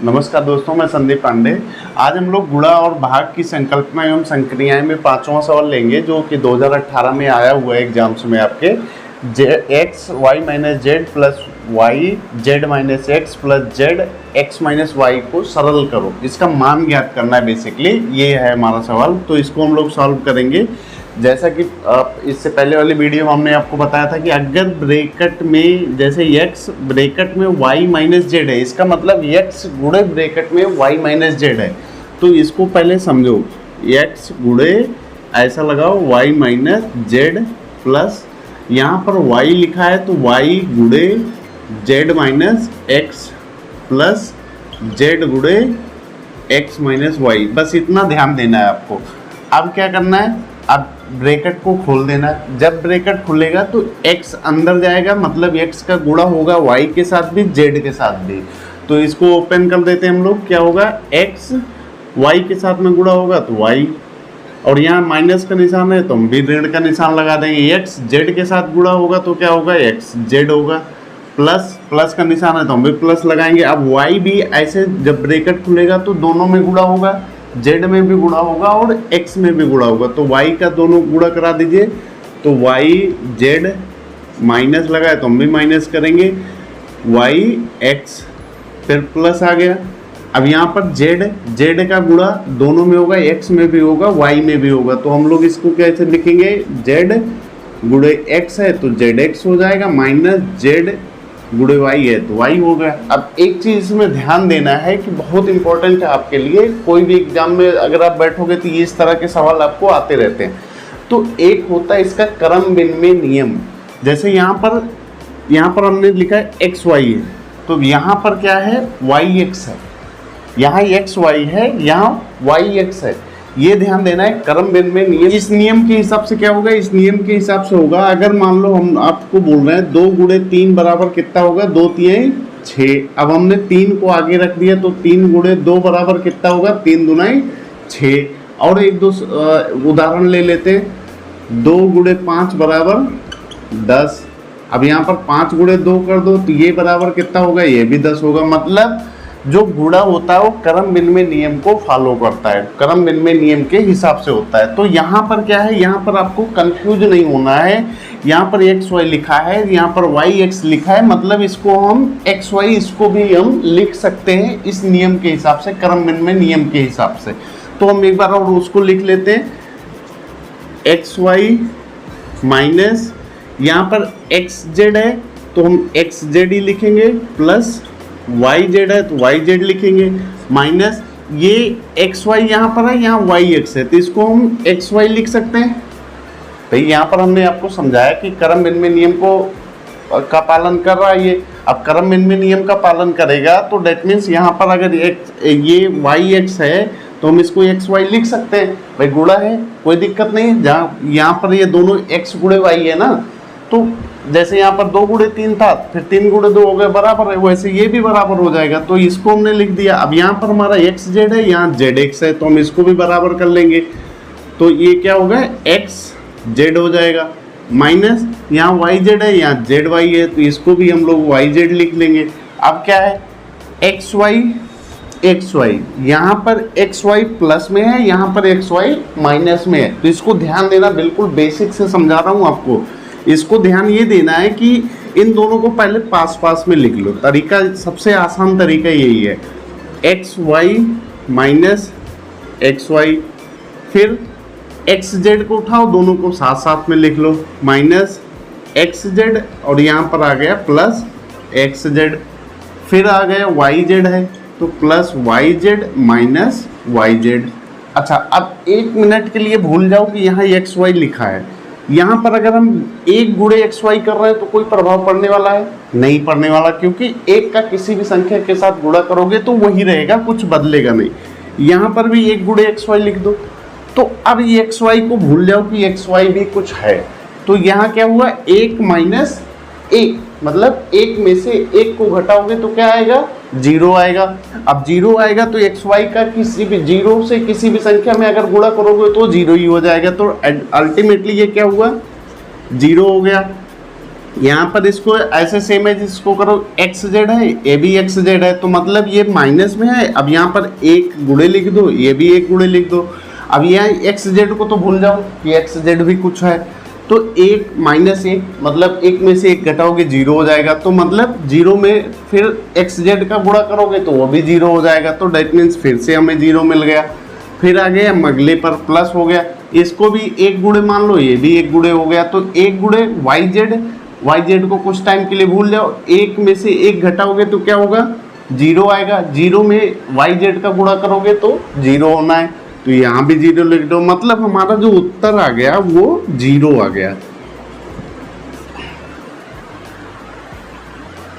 नमस्कार दोस्तों, मैं संदीप पांडे। आज हम लोग गुणा और भाग की संकल्पना एवं संक्रियाएं में पांचवा सवाल लेंगे, जो कि 2018 में आया हुआ है एग्जाम्स में आपके। X Y minus Z plus Y Z minus X plus Z X minus Y को सरल करो। इसका मान ज्ञात करना है, बेसिकली ये है हमारा सवाल। तो इसको हम लोग सॉल्व करेंगे। जैसा कि इससे पहले वाली वीडियो में हमने आपको बताया था कि अगर ब्रैकेट में जैसे x ब्रैकेट में y माइनस जेड है, इसका मतलब x गुणे ब्रैकेट में y माइनस जेड है। तो इसको पहले समझो, x गुणे ऐसा लगाओ y माइनस जेड प्लस यहाँ पर y लिखा है तो y गुणे Z minus X plus Z गुणे एक्स माइनस वाई। बस इतना ध्यान देना है आपको। अब क्या करना है, अब ब्रैकेट को खोल देना। जब ब्रैकेट खुलेगा तो x अंदर जाएगा, मतलब x का गुणा होगा y के साथ भी z के साथ भी। तो इसको ओपन कर देते हैं हम लोग। क्या होगा, x y के साथ में गुणा होगा तो y, और यहाँ माइनस का निशान है तो हम भी ऋण का निशान लगा देंगे। x z के साथ गुणा होगा तो क्या होगा, x z होगा। प्लस का निशान है तो हम भी प्लस लगाएंगे। अब y भी ऐसे जब ब्रैकेट खुलेगा तो दोनों में गुणा होगा, z में भी गुणा होगा और x में भी गुणा होगा। तो y का दोनों गुणा करा दीजिए। तो y z माइनस लगाए तो हम भी माइनस करेंगे, y x फिर प्लस आ गया। अब यहाँ पर z का गुणा दोनों में होगा, x में भी होगा y में भी होगा। तो हम लोग इसको कैसे लिखेंगे, z गुणे x है तो zx हो जाएगा, माइनस z गुणे वाई है तो वाई हो गया। अब एक चीज़ इसमें ध्यान देना है कि बहुत इंपॉर्टेंट है आपके लिए। कोई भी एग्जाम में अगर आप बैठोगे तो ये इस तरह के सवाल आपको आते रहते हैं। तो एक होता है इसका क्रम विनिमय नियम। जैसे यहाँ पर हमने लिखा है एक्स वाई है, तो यहाँ पर क्या है, वाई एक्स है। यहाँ एक्स वाई है, यहाँ वाई एक्स है। ये ध्यान देना है, क्रम विनिमय नियम। इस नियम के हिसाब से क्या होगा, इस नियम के हिसाब से होगा। अगर मान लो हम आपको बोल रहे हैं 2 गुणे 3 बराबर कितना होगा, 2 3 6। अब हमने 3 को आगे रख दिया तो 3 गुणे 2 बराबर कितना होगा, 3 दूनाई 6। और एक दो उदाहरण ले लेते हैं। 2 गुणे 5 बराबर 10। अब यहाँ पर 5 गुणे 2 कर दो तो ये बराबर कितना होगा, ये भी 10 होगा। मतलब जो गुणा होता है वो क्रम विनिमय नियम को फॉलो करता है, क्रम विनिमय नियम के हिसाब से होता है। तो यहाँ पर क्या है, यहाँ पर आपको कंफ्यूज नहीं होना है। यहाँ पर एक्स वाई लिखा है, यहाँ पर वाई एक्स लिखा है, मतलब इसको हम एक्स वाई इसको भी हम लिख सकते हैं इस नियम के हिसाब से, क्रम विनिमय नियम के हिसाब से। तो हम एक बार और उसको लिख लेते हैं, एक्स वाई माइनस यहाँ पर एक्स जेड है तो हम एक्स जेड ही लिखेंगे, प्लस वाई जेड है तो वाई जेड लिखेंगे, माइनस ये एक्स वाई यहाँ पर है, यहाँ वाई एक्स है तो इसको हम एक्स वाई लिख सकते हैं। भाई यहाँ पर हमने आपको समझाया कि क्रम विनिमय नियम का पालन कर रहा है ये। अब क्रम विनिमय नियम का पालन करेगा तो डेट मीन्स यहाँ पर अगर ये वाई एक्स है तो हम इसको एक्स वाई लिख सकते हैं। भाई गुणा है, कोई दिक्कत नहीं। जहाँ यहाँ पर ये दोनों एक्स गुणे वाई है ना, तो जैसे यहाँ पर 2 गुणे 3 था, फिर 3 गुणे 2 हो गए, बराबर है, वैसे ये भी बराबर हो जाएगा। तो इसको हमने लिख दिया। अब यहाँ पर हमारा एक्स जेड है, यहाँ जेड एक्स है, तो हम इसको भी बराबर कर लेंगे। तो ये क्या होगा, एक्स जेड हो जाएगा, माइनस यहाँ वाई जेड है, यहाँ जेड वाई है, तो इसको भी हम लोग वाई जेड लिख लेंगे। अब क्या है, एक्स वाई यहाँ पर एक्स वाई प्लस में है, यहाँ पर एक्स वाई माइनस में है। तो इसको ध्यान देना, बिल्कुल बेसिक से समझा रहा हूँ आपको। इसको ध्यान ये देना है कि इन दोनों को पहले पास में लिख लो। तरीका, सबसे आसान तरीका यही है, X Y minus X Y, फिर एक्स जेड को उठाओ, दोनों को साथ में लिख लो, माइनस एक्स जेड, और यहाँ पर आ गया प्लस एक्स जेड, फिर आ गया वाई जेड है तो plus Y Z minus Y Z. अच्छा, अब 1 मिनट के लिए भूल जाओ कि यहाँ एक्स वाई लिखा है। यहाँ पर अगर हम 1 गुणे एक्स वाई कर रहे हैं तो कोई प्रभाव पड़ने वाला है, नहीं पड़ने वाला, क्योंकि 1 का किसी भी संख्या के साथ गुणा करोगे तो वही रहेगा, कुछ बदलेगा नहीं। यहाँ पर भी 1 गुणे एक्स वाई लिख दो। तो अब ये एक्स वाई को भूल जाओ कि एक्स वाई भी कुछ है। तो यहाँ क्या हुआ, 1 माइनस 1, मतलब 1 में से 1 को घटाओगे तो क्या आएगा, 0 आएगा। अब 0 आएगा तो एक्स वाई का किसी भी 0 से किसी भी संख्या में अगर गुणा करोगे तो 0 ही हो जाएगा। तो अल्टीमेटली ये क्या हुआ, 0 हो गया। यहाँ पर इसको ऐसे सेम है, इसको करो एक्स जेड है, ये भी एक्स जेड है, तो मतलब ये माइनस में है। अब यहाँ पर एक गुणे लिख दो, ये भी एक गुणे लिख दो। अब यहाँ एक्स जेड को तो भूल जाओ कि एक्स जेड भी कुछ है, तो एक माइनस एक मतलब एक में से एक घटाओगे जीरो हो जाएगा, तो मतलब जीरो में फिर एक्स जेड का गुणा करोगे तो वो भी जीरो हो जाएगा, तो डेट मीन्स फिर से हमें जीरो मिल गया। फिर आगे हम अगले पर प्लस हो गया, इसको भी एक गुणे मान लो, ये भी एक गुणे हो गया, तो एक गुणे वाई जेड को कुछ टाइम के लिए भूल जाओ, एक में से एक घटाओगे तो क्या होगा, जीरो आएगा। जीरो में वाई जेड का गुणा करोगे तो जीरो होना है, तो यहाँ भी जीरो लिख दो, मतलब हमारा जो उत्तर आ गया वो जीरो आ गया।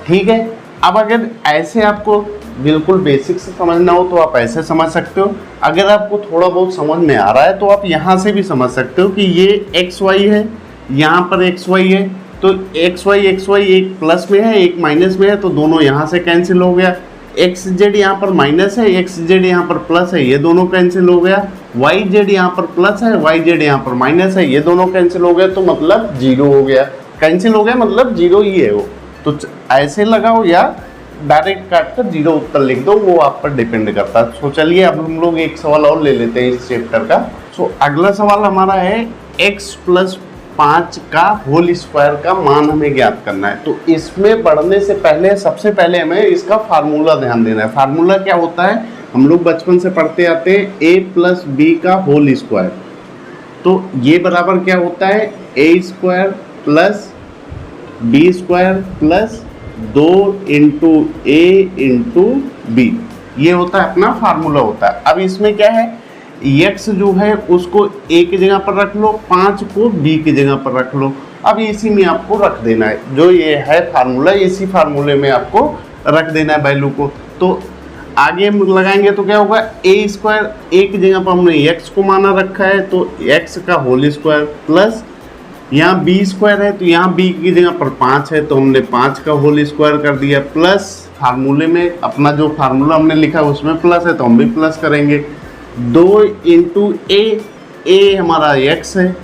ठीक है, अब अगर ऐसे आपको बिल्कुल बेसिक से समझना हो तो आप ऐसे समझ सकते हो। अगर आपको थोड़ा बहुत समझ में आ रहा है तो आप यहाँ से भी समझ सकते हो कि ये एक्स वाई है, यहाँ पर एक्स वाई है, तो एक्स वाई एक प्लस में है एक माइनस में है, तो दोनों यहाँ से कैंसिल हो गया। एक्स जेड यहाँ पर माइनस है, एक्स जेड यहाँ पर प्लस है, ये दोनों कैंसिल हो गया। वाई जेड यहाँ पर प्लस है, वाई जेड यहाँ पर माइनस है, ये दोनों कैंसिल हो गए, तो मतलब जीरो हो गया। कैंसिल हो गया मतलब जीरो ही है वो, तो ऐसे लगाओ या डायरेक्ट काट कर जीरो उत्तर लिख दो, वो आप पर डिपेंड करता है। तो चलिए अब हम लोग एक सवाल और ले लेते हैं इस चैप्टर का। तो अगला सवाल हमारा है x प्लस 5 का होल स्क्वायर का मान हमें ज्ञात करना है। तो इसमें बढ़ने से पहले सबसे पहले हमें इसका फार्मूला ध्यान देना है। फार्मूला क्या होता है, हम लोग बचपन से पढ़ते आते हैं, a प्लस बी का होल स्क्वायर। तो ये बराबर क्या होता है, a square plus B square plus 2 into A into B, ये होता है अपना फार्मूला होता है। अब इसमें क्या है, x जो है उसको a की जगह पर रख लो, 5 को b की जगह पर रख लो। अब इसी में आपको रख देना है, जो ये है फार्मूला, इसी फार्मूले में आपको रख देना है वैल्यू को। तो आगे हम लगाएंगे तो क्या होगा, a स्क्वायर, a की जगह पर हमने x को माना रखा है, तो x का होल स्क्वायर प्लस यहाँ b स्क्वायर है, तो यहाँ b की जगह पर 5 है, तो हमने 5 का होल स्क्वायर कर दिया, प्लस फार्मूले में अपना जो फार्मूला हमने लिखा उसमें प्लस है तो हम भी प्लस करेंगे। 2 इंटू ए हमारा x है,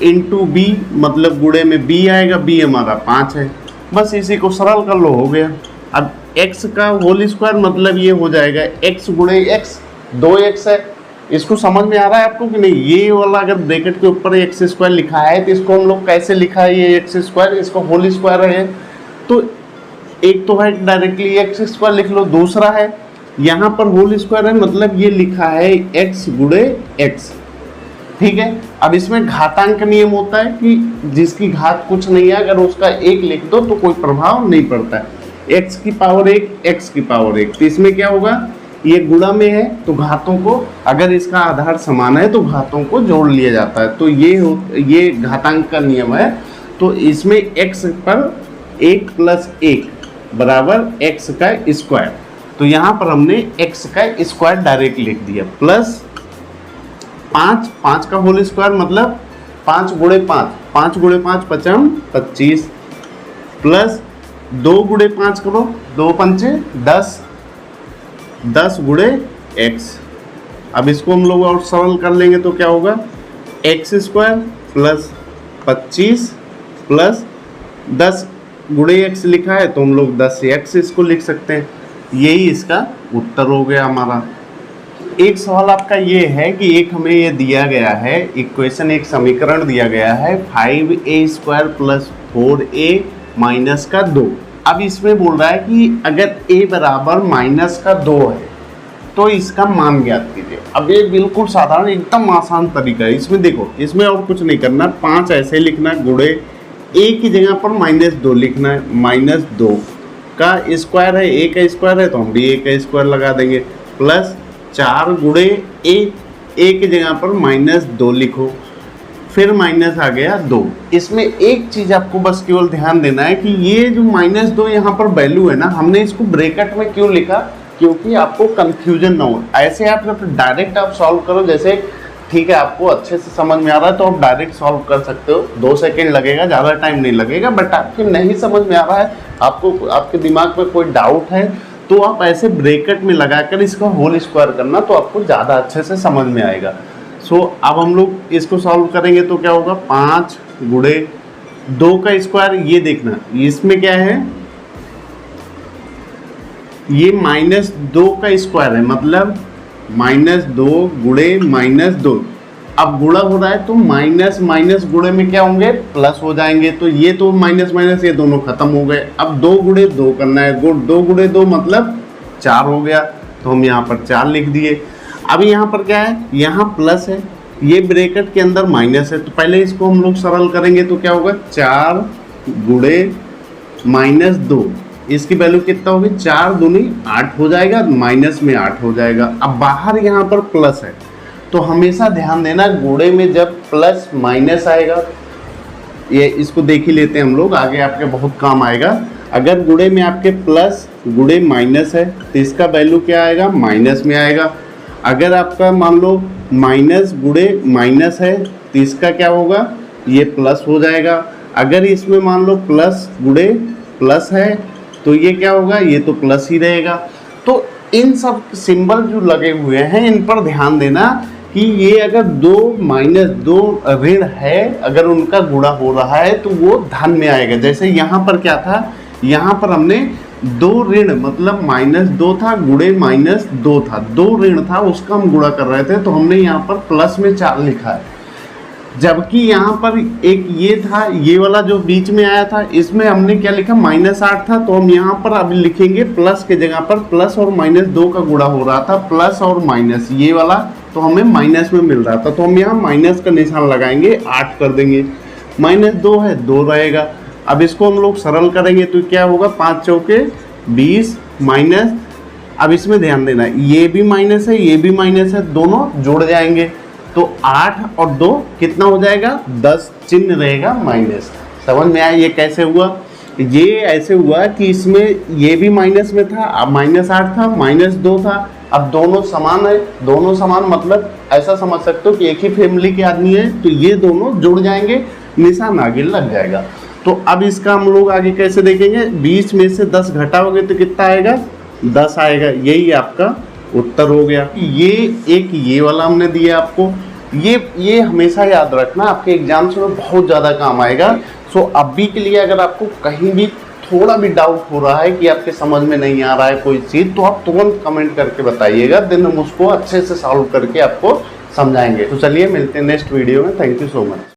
इंटू बी मतलब गुणे में b आएगा, b हमारा 5 है, बस इसी को सरल कर लो, हो गया। अब x का होल स्क्वायर मतलब ये हो जाएगा x गुणे x, 2x है। इसको समझ में आ रहा है आपको कि नहीं, ये वाला अगर ब्रैकेट के ऊपर एक्स स्क्वायर लिखा है तो इसको हम लोग कैसे लिखा है, ये एक्स स्क्वायर, इसको होल स्क्वायर है, तो एक तो है डायरेक्टली एक्स स्क्वायर लिख लो, दूसरा है यहाँ पर होल स्क्वायर है मतलब ये लिखा है एक्स गुणे एक्स। ठीक है, अब इसमें घातांक नियम होता है कि जिसकी घात कुछ नहीं है अगर उसका एक लिख दो तो कोई प्रभाव नहीं पड़ता है, एक्स की पावर एक, एक्स की पावर एक। तो इसमें क्या होगा, ये गुणा में है तो घातों को, अगर इसका आधार समान है तो घातों को जोड़ लिया जाता है, तो ये घातांक का नियम है। तो इसमें x पर 1 प्लस 1 बराबर x का स्क्वायर, तो यहाँ पर हमने x का स्क्वायर डायरेक्ट लिख दिया, प्लस 5 का होल स्क्वायर मतलब 5 गुणे 5, 5 गुणे 5 पचम 25, प्लस 2 गुणे 5 करो, 2 पंचे 10, 10 गुणे x। अब इसको हम लोग और सरल कर लेंगे तो क्या होगा, एक्स स्क्वायर प्लस 25 प्लस 10 गुणे x लिखा है तो हम लोग 10x इसको लिख सकते हैं, यही इसका उत्तर हो गया हमारा। एक सवाल आपका ये है कि एक हमें ये दिया गया है इक्वेशन, एक समीकरण दिया गया है 5a square plus 4a minus का 2। अब इसमें बोल रहा है कि अगर a बराबर माइनस का 2 है तो इसका मान ज्ञात कीजिए। अब ये बिल्कुल साधारण एकदम आसान तरीका है, इसमें देखो, इसमें और कुछ नहीं करना, 5 ऐसे लिखना गुणे a की जगह पर -2 लिखना है, -2 का स्क्वायर है, a का स्क्वायर है तो हम भी a का स्क्वायर लगा देंगे, प्लस 4 गुणे a की जगह पर -2 लिखो, फिर माइनस आ गया 2। इसमें एक चीज आपको बस केवल ध्यान देना है कि ये जो -2 यहाँ पर वैल्यू है ना, हमने इसको ब्रैकेट में क्यों लिखा, क्योंकि आपको कंफ्यूजन ना हो। ऐसे आप डायरेक्ट आप सॉल्व करो, जैसे ठीक है आपको अच्छे से समझ में आ रहा है तो आप डायरेक्ट सॉल्व कर सकते हो, 2 सेकेंड लगेगा, ज़्यादा टाइम नहीं लगेगा। बट आपके नहीं समझ में आ रहा है, आपको आपके दिमाग में कोई डाउट है तो आप ऐसे ब्रैकेट में लगाकर इसका होल स्क्वायर करना, तो आपको ज़्यादा अच्छे से समझ में आएगा। सो अब हम लोग इसको सॉल्व करेंगे तो क्या होगा, 5 गुणे 2 का स्क्वायर, ये देखना इसमें क्या है, ये -2 का स्क्वायर है, मतलब -2 गुणे -2। अब गुणा हो रहा है तो माइनस माइनस गुणे में क्या होंगे, प्लस हो जाएंगे। तो ये तो माइनस माइनस ये दोनों खत्म हो गए। अब 2 गुणे 2 करना है, 2 गुणे 2 मतलब 4 हो गया, तो हम यहाँ पर 4 लिख दिए। अब यहाँ पर क्या है, यहाँ प्लस है, ये ब्रैकेट के अंदर माइनस है, तो पहले इसको हम लोग सरल करेंगे तो क्या होगा, 4 गुणे -2, इसकी वैल्यू कितना होगी, 4 दूनी 8 हो जाएगा, माइनस में 8 हो जाएगा। अब बाहर यहाँ पर प्लस है, तो हमेशा ध्यान देना गुणे में जब प्लस माइनस आएगा, ये इसको देख ही लेते हैं हम लोग, आगे आपके बहुत काम आएगा। अगर गुणे में आपके प्लस गुणे माइनस है तो इसका वैल्यू क्या आएगा, माइनस में आएगा। अगर आपका मान लो माइनस गुणे माइनस है तो इसका क्या होगा, ये प्लस हो जाएगा। अगर इसमें मान लो प्लस गुणे प्लस है तो ये क्या होगा, ये तो प्लस ही रहेगा। तो इन सब सिंबल जो लगे हुए हैं इन पर ध्यान देना कि ये अगर 2 - 2 ऋण है, अगर उनका गुणा हो रहा है तो वो धन में आएगा। जैसे यहाँ पर क्या था, यहाँ पर हमने 2 ऋण मतलब -2 था गुणे -2 था, 2 ऋण था उसका हम गुणा कर रहे थे, तो हमने यहाँ पर प्लस में 4 लिखा है। जबकि यहाँ पर एक ये था, ये वाला जो बीच में आया था इसमें हमने क्या लिखा, -8 था, तो हम यहाँ पर अब लिखेंगे प्लस के जगह पर प्लस और -2 का गुणा हो रहा था, प्लस और माइनस ये वाला, तो हमें माइनस में मिल रहा था, तो हम यहाँ माइनस का निशान लगाएंगे, 8 कर देंगे। -2 है, 2 रहेगा। अब इसको हम लोग सरल करेंगे तो क्या होगा, 5 चौके 20 माइनस, अब इसमें ध्यान देना ये भी माइनस है ये भी माइनस है, दोनों जुड़ जाएंगे, तो 8 और 2 कितना हो जाएगा, 10 चिन्ह रहेगा माइनस। समझ में आया ये कैसे हुआ, ये ऐसे हुआ कि इसमें ये भी माइनस में था, अब -8 था -2 था, अब दोनों समान है, दोनों समान मतलब ऐसा समझ सकते हो कि एक ही फैमिली के आदमी है, तो ये दोनों जुड़ जाएंगे, निशान आगे लग जाएगा। तो अब इसका हम लोग आगे कैसे देखेंगे, 20 में से 10 घटाओगे तो कितना आएगा, 10 आएगा। यही आपका उत्तर हो गया। ये एक ये वाला हमने दिया आपको, ये हमेशा याद रखना, आपके एग्जाम्स में बहुत ज़्यादा काम आएगा। सो अभी के लिए अगर आपको कहीं भी थोड़ा भी डाउट हो रहा है कि आपके समझ में नहीं आ रहा है कोई चीज़, तो आप तुरंत कमेंट करके बताइएगा, देन हम उसको अच्छे से सॉल्व करके आपको समझाएंगे। तो चलिए मिलते हैं नेक्स्ट वीडियो में। Thank you so much.